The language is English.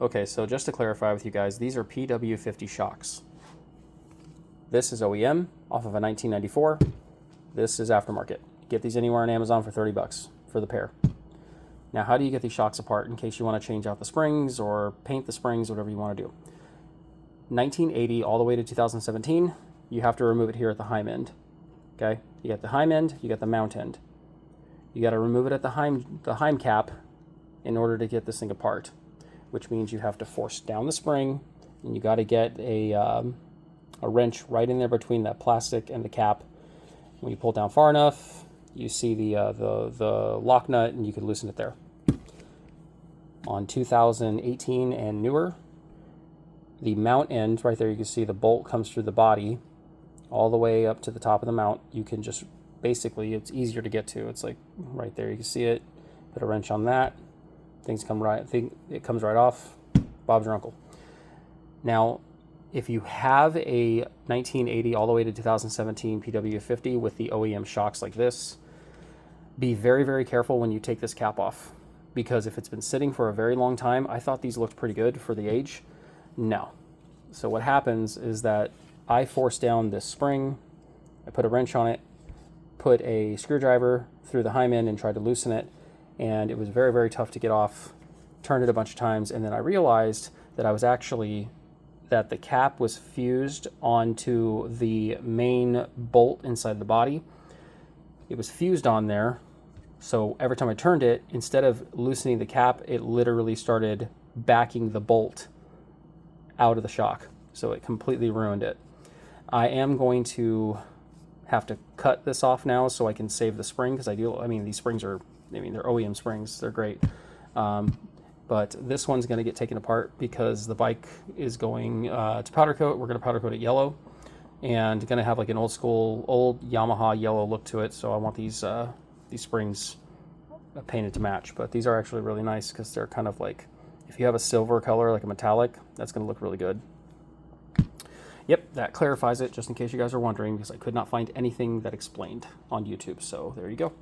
Okay, so just to clarify with you guys, these are PW50 shocks. This is OEM off of a 1994. This is aftermarket. Get these anywhere on Amazon for 30 bucks for the pair. Now, how do you get these shocks apart in case you want to change out the springs or paint the springs, whatever you want to do? 1980 all the way to 2017, you have to remove it here at the Heim end. Okay, you got the Heim end, you got the mount end. You got to remove it at the Heim cap in order to get this thing apart, which means you have to force down the spring, and you got to get a wrench right in there between that plastic and the cap. When you pull down far enough, you see the lock nut, and you can loosen it there. On 2018 and newer, the mount end right there, you can see the bolt comes through the body all the way up to the top of the mount. You can just basically, it's easier to get to. It's like right there, you can see it. Put a wrench on that. Things come right. It comes right off. Bob's your uncle. Now, if you have a 1980 all the way to 2017 PW50 with the OEM shocks like this, be very, very careful when you take this cap off, because if it's been sitting for a very long time, I thought these looked pretty good for the age. No. So what happens is that I force down this spring, I put a wrench on it, put a screwdriver through the Heim end and tried to loosen it, and it was very, very tough to get off. Turned it a bunch of times, and then I realized that that the cap was fused onto the main bolt inside the body. It was fused on there, so every time I turned it, instead of loosening the cap, it literally started backing the bolt out of the shock. So it completely ruined it. I am going to have to cut this off now so I can save the spring, because these springs are, they're OEM springs, they're great. But this one's going to get taken apart because the bike is going to powder coat. We're going to powder coat it yellow, and going to have like an old Yamaha yellow look to it. So I want these springs painted to match. But these are actually really nice because they're kind of like, if you have a silver color, like a metallic, that's going to look really good. Yep, that clarifies it, just in case you guys are wondering, because I could not find anything that explained on YouTube. So there you go.